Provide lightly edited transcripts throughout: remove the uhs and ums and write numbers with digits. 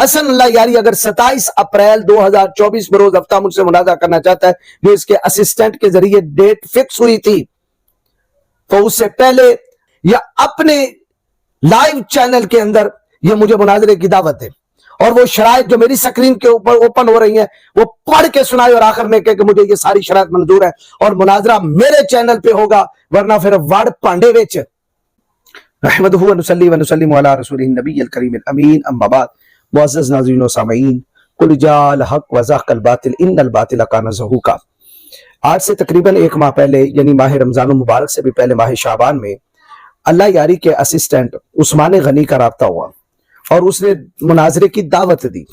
حسن اللہ یاری اگر 27 اپریل 2024 بروز ہفتہ مجھ سے مناظرہ کرنا چاہتا ہے، جو اس کے اسسٹنٹ کے ذریعے ڈیٹ فکس ہوئی تھی، تو اس سے پہلے یا اپنے لائیو چینل کے اندر یہ مجھے مناظرے کی دعوت دے، اور وہ شرائط جو میری سکرین کے اوپر اوپن ہو رہی ہیں وہ پڑھ کے سنائے، اور آخر میں کہ مجھے یہ ساری شرائط منظور ہے، اور مناظرہ میرے چینل پہ ہوگا، ورنہ پھر وڑ پانڈے ویچ نحمدہ و نصلی و نسلم علی رسولہ النبی الکریم الامین، اما بعد۔ معزز ناظرین و سامعین، قل جاء الحق وزهق الباطل ان الباطل کان زہوقا۔ آج سے تقریباً ایک ماہ پہلے، یعنی ماہ رمضان المبارک سے بھی پہلے، ماہ شعبان میں اللہ یاری کے اسسٹنٹ عثمان غنی کا رابطہ ہوا اور اس نے مناظرے کی دعوت دی۔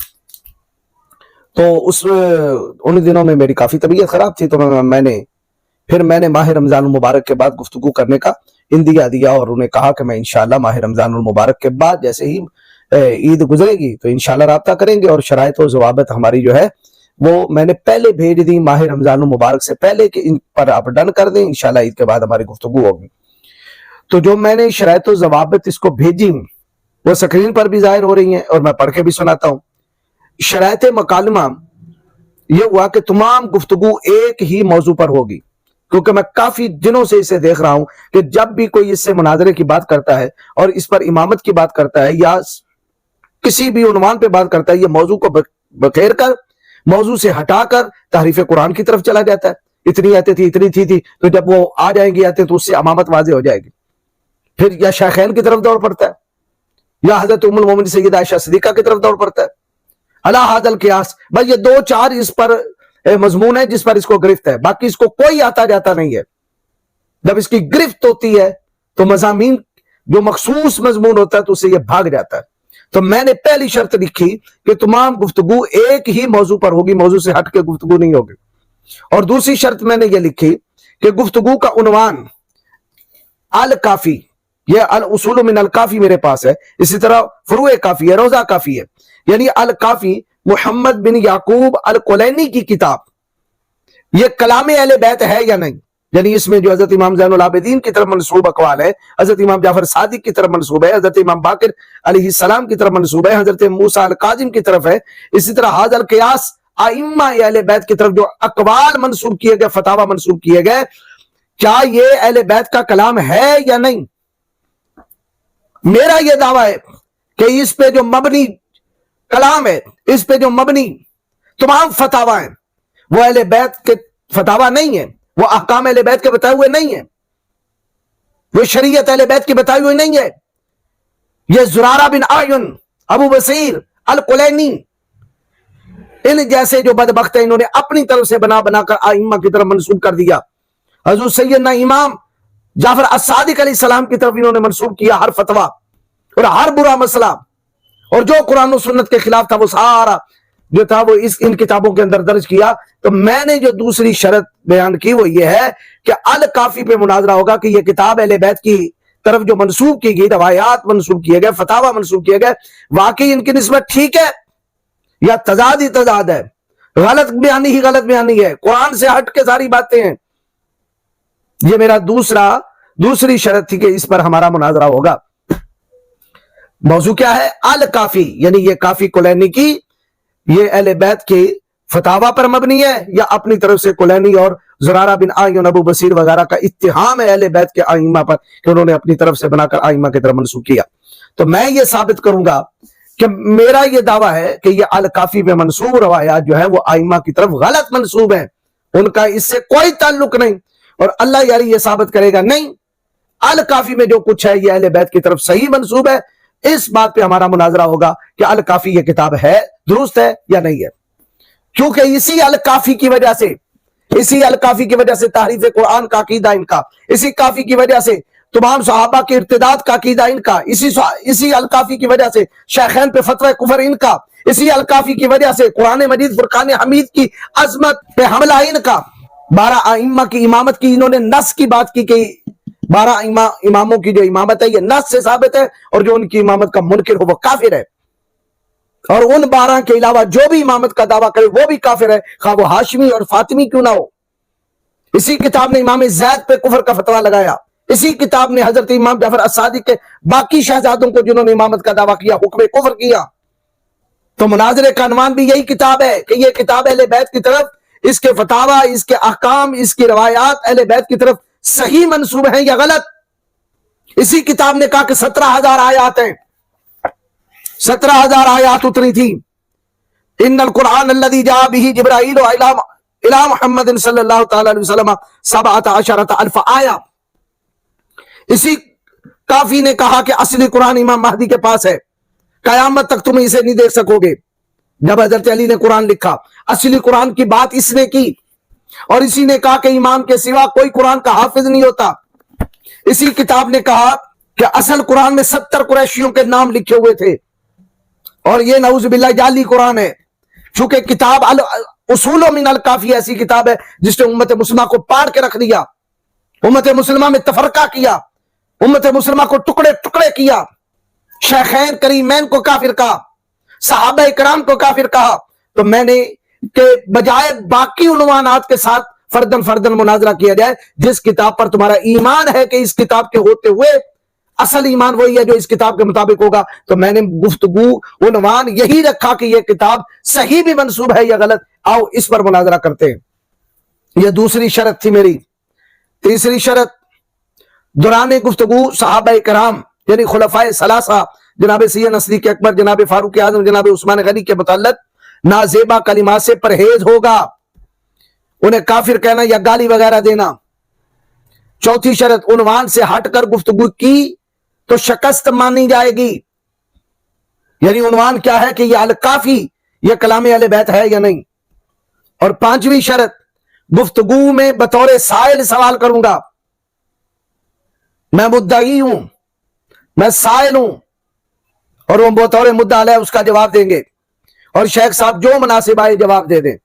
تو ان دنوں میں میری کافی طبیعت خراب تھی، تو میں نے ماہ رمضان المبارک کے بعد گفتگو کرنے کا اندیا دیا، اور انہیں کہا کہ میں انشاءاللہ ماہ رمضان المبارک کے بعد جیسے ہی عید گزرے گی تو انشاءاللہ رابطہ کریں گے، اور شرائط و ضوابط ہماری جو ہے وہ میں نے پہلے بھیج دی ماہ رمضان المبارک سے پہلے، کہ ان پر آپ ڈن کر دیں، انشاءاللہ عید کے بعد ہماری گفتگو ہوگی۔ تو جو میں نے شرائط و ضوابط اس کو بھیجی وہ سکرین پر بھی ظاہر ہو رہی ہیں، اور میں پڑھ کے بھی سناتا ہوں۔ شرائط مکالمہ یہ ہوا کہ تمام گفتگو ایک ہی موضوع پر ہوگی، کیونکہ میں کافی دنوں سے اسے دیکھ رہا ہوں کہ جب بھی کوئی اس سے مناظرے کی بات کرتا ہے اور اس پر امامت کی بات کرتا ہے یا کسی بھی عنوان پہ بات کرتا ہے، یہ موضوع کو بخیر کر، موضوع سے ہٹا کر تحریف قرآن کی طرف چلا جاتا ہے۔ اتنی آتے تھی، اتنی تھی، تو جب وہ آ جائیں گی آتے تو اس سے امامت واضح ہو جائے گی، پھر یا شیخین کی طرف دوڑ پڑتا ہے یا حضرت ام المومنین سیدہ عائشہ صدیقہ کی طرف دوڑ پڑتا ہے۔ علی ھذا القیاس، بھائی یہ 2-4 اس پر مضمون ہے جس پر اس کو گرفت ہے، باقی اس کو کوئی آتا جاتا نہیں ہے۔ جب اس کی گرفت ہوتی ہے تو مضامین جو مخصوص مضمون ہوتا ہے تو اسے یہ بھاگ جاتا ہے۔ تو میں نے پہلی شرط لکھی کہ تمام گفتگو ایک ہی موضوع پر ہوگی، موضوع سے ہٹ کے گفتگو نہیں ہوگی۔ اور دوسری شرط میں نے یہ لکھی کہ گفتگو کا عنوان الکافی، یہ الاصول من الکافی میرے پاس ہے، اسی طرح فروع کافی ہے، روضہ کافی ہے، یعنی الکافی محمد بن یعقوب الکلینی کی کتاب، یہ کلام اہل بیت ہے یا نہیں، یعنی اس میں جو حضرت امام زین العابدین کی طرف منسوب اقوال ہے، حضرت امام جعفر صادق کی طرف منسوب ہے، حضرت امام باقر علیہ السلام کی طرف منسوب ہے، حضرت موسیٰ الکاظم کی طرف ہے، اسی طرح ھذا القیاس ائمہ اہل بیت کی طرف جو اقوال منسوب کیے گئے، فتاوی منسوب کیے گئے، کیا یہ اہل بیت کا کلام ہے یا نہیں؟ میرا یہ دعویٰ ہے کہ اس پہ جو مبنی کلام ہے، اس پہ جو مبنی تمام فتاوی ہیں، وہ اہل بیت کے فتاوی نہیں ہیں، وہ احکام اہل بیت کے بتائے ہوئے نہیں ہیں، وہ شریعت اہل بیت کی بتائی ہوئی نہیں ہے۔ یہ زرارہ بن اعین، ابو بصیر الکلینی، ان جیسے جو بدبخت ہیں، انہوں نے اپنی طرف سے بنا بنا کر ائمہ کی طرف منسوب کر دیا۔ حضور سیدنا امام جعفر الصادق علیہ السلام کی طرف انہوں نے منسوب کیا ہر فتویٰ اور ہر برا مسئلہ، اور جو قرآن و سنت کے خلاف تھا وہ سارا جو تھا وہ ان کتابوں کے اندر درج کیا۔ تو میں نے جو دوسری شرط بیان کی وہ یہ ہے کہ الکافی پہ مناظرہ ہوگا کہ یہ کتاب اہل بیت کی طرف جو منسوب کی گئی، روایات منسوب کیے گئے، فتاوی منسوب کیے گئے، واقعی ان کی نسبت ٹھیک ہے یا تضاد ہی تضاد ہے، غلط بیانی ہی غلط بیانی ہے، قرآن سے ہٹ کے ساری باتیں ہیں۔ یہ میرا دوسری شرط تھی کہ اس پر ہمارا مناظرہ ہوگا۔ موضوع کیا ہے؟ الکافی، یعنی یہ کافی کلینی کی، یہ اہل بیت کے فتاوی پر مبنی ہے یا اپنی طرف سے کلینی اور زرارہ بن اعین، ابو بصیر وغیرہ کا اتہام ہے اہل بیت کے ائمہ پر کہ انہوں نے اپنی طرف سے بنا کر ائمہ کی طرف منسوب کیا۔ تو میں یہ ثابت کروں گا کہ میرا یہ دعویٰ ہے کہ یہ الکافی میں منسوب روایات جو ہے وہ ائمہ کی طرف غلط منسوب ہیں، ان کا اس سے کوئی تعلق نہیں، اور اللہ یاری یہ ثابت کرے گا نہیں، الکافی میں جو کچھ ہے یہ اہل بیت کی طرف صحیح منسوب ہے۔ اس بات پہ ہمارا مناظرہ ہوگا کہ الکافی یہ کتاب ہے، درست ہے یا نہیں ہے، کیونکہ اسی الکافی کی وجہ سے تحریف قرآن کا عقیدہ ان کا، اسی کافی کی وجہ سے تمام صحابہ کے ارتداد کا عقیدہ ان کا، اسی الکافی کی وجہ سے شیخین پہ فتوی کفر ان کا، اسی الکافی کی وجہ سے قرآن مجید فرقان حمید کی عظمت پہ حملہ ان کا۔ 12 ائمہ کی امامت کی انہوں نے نص کی بات کی کہ 12 اماموں کی جو امامت ہے یہ نص سے ثابت ہے، اور جو ان کی امامت کا منکر ہو وہ کافر ہے، اور ان 12 کے علاوہ جو بھی امامت کا دعویٰ کرے وہ بھی کافر ہے، خواہ وہ ہاشمی اور فاطمی کیوں نہ ہو۔ اسی کتاب نے امام زید پہ کفر کا فتویٰ لگایا، اسی کتاب نے حضرت امام جعفر الصادق کے باقی شہزادوں کو جنہوں نے امامت کا دعویٰ کیا حکم کفر کیا۔ تو مناظرے کا عنوان بھی یہی کتاب ہے کہ یہ کتاب اہل بیت کی طرف، اس کے فتاوا، اس کے احکام، اس کی روایات اہل بیت کی طرف صحیح منسوب ہیں یا غلط۔ اسی کتاب نے کہا کہ 17,000 آیات ہیں، 17,000 آیات اتری تھی۔ ان القرآن الذی جاء به جبرائیل الی محمد صلی اللہ تعالی علیہ وسلم 17,000 آیہ۔ اسی کافی نے کہا کہ اصلی قرآن امام مہدی کے پاس ہے، قیامت تک تم اسے نہیں دیکھ سکو گے۔ جب حضرت علی نے قرآن لکھا، اصلی قرآن کی بات اس نے کی، اور اسی نے کہا کہ امام کے سوا کوئی قرآن کا حافظ نہیں ہوتا۔ اسی کتاب نے کہا کہ اصل قرآن میں 70 قریشیوں کے نام لکھے ہوئے تھے، اور یہ نعوذ باللہ جعلی قرآن ہے۔ چونکہ کتاب اصول من الکافی ایسی کتاب ہے جس نے امت مسلمہ کو پاڑ کے رکھ دیا، امت مسلمہ میں تفرقہ کیا، امت مسلمہ کو ٹکڑے ٹکڑے کیا، شیخین کریمین کو کافر کہا، صحابہ اکرام کو کافر کہا۔ تو میں نے کہ بجائے باقی عنوانات کے ساتھ فردن فردن مناظرہ کیا جائے، جس کتاب پر تمہارا ایمان ہے کہ اس کتاب کے ہوتے ہوئے اصل ایمان وہی ہے جو اس کتاب کے مطابق ہوگا، تو میں نے گفتگو عنوان یہی رکھا کہ یہ کتاب صحیح بھی منسوب ہے یا غلط، آؤ اس پر مناظرہ کرتے ہیں۔ یہ دوسری شرط تھی میری۔ تیسری شرط، دوران گفتگو صحابہ کرام یعنی خلفائے ثلاثہ، جناب سید صدیق اکبر، جناب فاروق اعظم، جناب عثمان غنی کے متعلق نازیبا کلمات سے پرہیز ہوگا، انہیں کافر کہنا یا گالی وغیرہ دینا۔ چوتھی شرط، عنوان سے ہٹ کر گفتگو کی تو شکست مانی جائے گی، یعنی عنوان کیا ہے کہ یہ الکافی، یہ کلام اہل بیت ہے یا نہیں۔ اور پانچویں شرط، گفتگو میں بطور سائل سوال کروں گا، میں مدعی ہوں، میں سائل ہوں، اور وہ بطور مدعا علیہ اس کا جواب دیں گے، اور شیخ صاحب جو مناسب آئے جواب دے دیں۔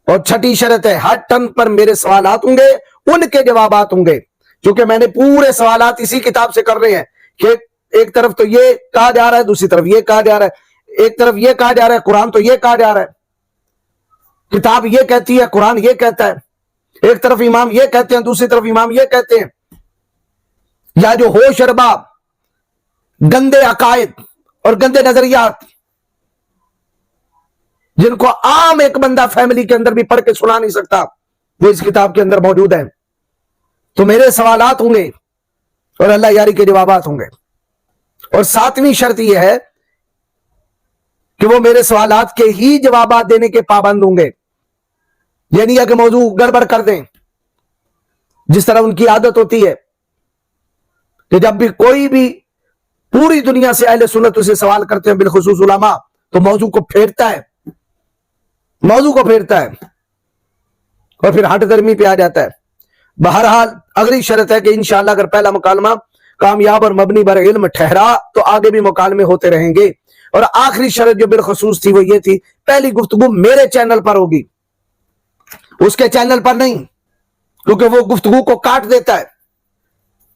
اور چھٹی شرط ہے، ہر ٹرن پر میرے سوالات ہوں گے، ان کے جوابات ہوں گے، کیونکہ میں نے پورے سوالات اسی کتاب سے کر رہے ہیں کہ ایک طرف تو یہ کہا جا رہا ہے، دوسری طرف یہ کہا جا رہا ہے، ایک طرف یہ کہا جا رہا ہے قرآن تو یہ کہا جا رہا ہے، کتاب یہ کہتی ہے قرآن یہ کہتا ہے، ایک طرف امام یہ کہتے ہیں دوسری طرف امام یہ کہتے ہیں۔ یا جو ہوش ارباب، گندے عقائد اور گندے نظریات جن کو عام ایک بندہ فیملی کے اندر بھی پڑھ کے سنا نہیں سکتا، وہ اس کتاب کے اندر موجود ہیں۔ تو میرے سوالات ہوں گے اور اللہ یاری کے جوابات ہوں گے۔ اور ساتویں شرط یہ ہے کہ وہ میرے سوالات کے ہی جوابات دینے کے پابند ہوں گے، یہ نہیں ہے کہ موضوع گڑبڑ کر دیں، جس طرح ان کی عادت ہوتی ہے کہ جب بھی کوئی بھی پوری دنیا سے اہل سنت اسے سوال کرتے ہیں، بالخصوص علماء، تو موضوع کو پھیرتا ہے، موضوع کو پھیرتا ہے اور پھر ہٹ درمی پہ آ جاتا ہے۔ بہرحال اگلی شرط ہے کہ انشاءاللہ اگر پہلا مکالمہ کامیاب اور مبنی بر علم ٹھہرا تو آگے بھی مکالمے ہوتے رہیں گے۔ اور آخری شرط جو بالخصوص تھی وہ یہ تھی، پہلی گفتگو میرے چینل پر ہوگی، اس کے چینل پر نہیں، کیونکہ وہ گفتگو کو کاٹ دیتا ہے،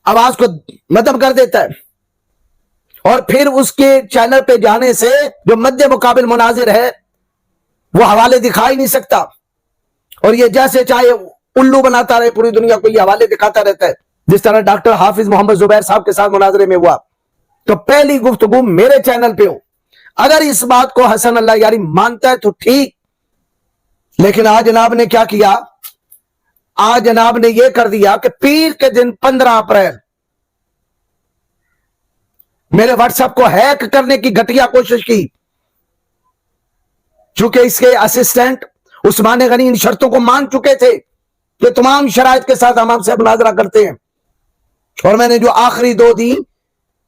آواز کو مدھم کر دیتا ہے، اور پھر اس کے چینل پہ جانے سے جو مد مقابل مناظر ہے وہ حوالے دکھا ہی نہیں سکتا، اور یہ جیسے چاہے الو بناتا رہے، پوری دنیا کو یہ حوالے دکھاتا رہتا ہے، جس طرح ڈاکٹر حافظ محمد زبیر صاحب کے ساتھ مناظرے میں ہوا۔ تو پہلی گفتگو میرے چینل پہ ہو، اگر اس بات کو حسن اللہ یاری مانتا ہے تو ٹھیک، لیکن آج جناب نے کیا کیا، آج جناب نے یہ کر دیا کہ پیر کے دن 15 اپریل میرے واٹس ایپ کو ہیک کرنے کی گھٹیا کوشش کی، چونکہ اس کے اسسٹنٹ عثمان غنی ان شرطوں کو مان چکے تھے کہ تمام شرائط کے ساتھ ہم سے مناظرہ کرتے ہیں، اور میں نے جو آخری 2 دی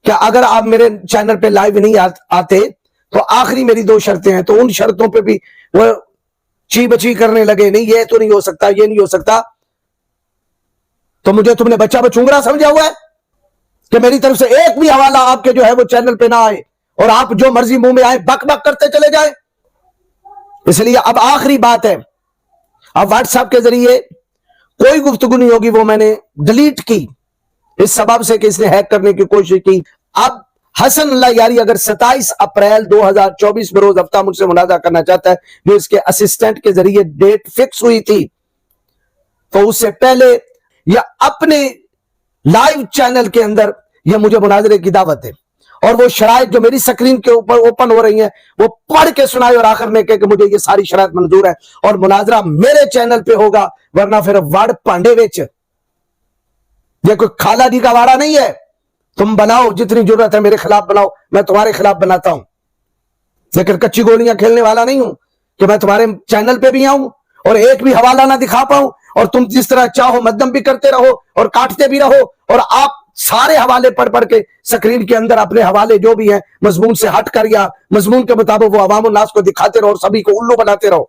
کہ اگر آپ میرے چینل پہ لائیو نہیں آتے تو آخری میری 2 شرطیں ہیں، تو ان شرطوں پہ بھی وہ چی بچی کرنے لگے، نہیں یہ تو نہیں ہو سکتا، یہ نہیں ہو سکتا۔ تو مجھے تم نے بچہ بچونگرا سمجھا ہوا ہے کہ میری طرف سے ایک بھی حوالہ آپ کے جو ہے وہ چینل پہ نہ آئے اور آپ جو مرضی منہ میں آئے بک بک کرتے چلے جائیں؟ اس لیے اب آخری بات ہے، اب واٹس ایپ کے ذریعے کوئی گفتگو نہیں ہوگی، وہ میں نے ڈیلیٹ کی اس سبب سے کہ اس نے ہیک کرنے کی کوشش کی۔ اب حسن اللہ یاری اگر 27 اپریل 2024 بروز ہفتہ مجھ سے مناظرہ کرنا چاہتا ہے، جو اس کے اسسٹنٹ کے ذریعے ڈیٹ فکس ہوئی تھی، تو اس سے پہلے یا اپنے لائیو چینل کے اندر یہ مجھے مناظرے کی دعوت ہے، اور وہ شرائط جو میری سکرین کے اوپر اوپن ہو رہی ہیں وہ پڑھ کے سنائے اور آخر میں کہ مجھے یہ ساری شرائط منظور ہے اور مناظرہ میرے چینل پہ ہوگا، ورنہ پھر وڑ پانڈے وچ یہ کوئی کھالا دی کا وارا نہیں ہے. تم بناؤ جتنی ضرورت ہے میرے خلاف بناؤ، میں تمہارے خلاف بناتا ہوں، لیکن کچی گولیاں کھیلنے والا نہیں ہوں کہ میں تمہارے چینل پہ بھی آؤں اور ایک بھی حوالہ نہ دکھا پاؤں اور تم جس طرح چاہو مدم بھی کرتے رہو اور کاٹتے بھی رہو اور آپ سارے حوالے پڑھ پڑھ کے سکرین کے اندر اپنے حوالے جو بھی ہیں مضمون سے ہٹ کر یا مضمون کے مطابق وہ عوام الناس کو دکھاتے رہو اور سبھی کو الو بناتے رہو.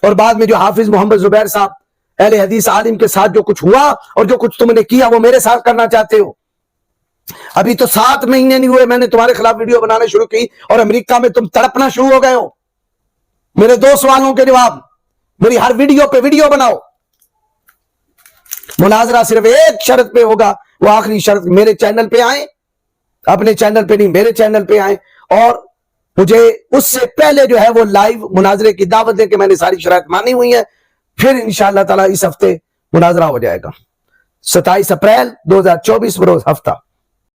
اور بعد میں جو حافظ محمد زبیر صاحب اہل حدیث عالم کے ساتھ جو کچھ ہوا اور جو کچھ تم نے کیا وہ میرے ساتھ کرنا چاہتے ہو. ابھی تو 7 مہینے نہیں ہوئے میں نے تمہارے خلاف ویڈیو بنانا شروع کی اور امریکہ میں تم تڑپنا شروع ہو گئے ہو. میرے 2 سوالوں کے جواب میری ہر ویڈیو پہ ویڈیو بناؤ. مناظرہ صرف ایک شرط پہ ہوگا، وہ آخری شرط، میرے چینل پہ آئیں، اپنے چینل پہ نہیں میرے چینل پہ آئیں اور مجھے اس سے پہلے جو ہے وہ لائیو مناظرے کی دعوت دیں کہ میں نے ساری شرائط مانی ہوئی ہیں. پھر انشاءاللہ تعالی اس ہفتے مناظرہ ہو جائے گا 27 اپریل 2024 بروز ہفتہ.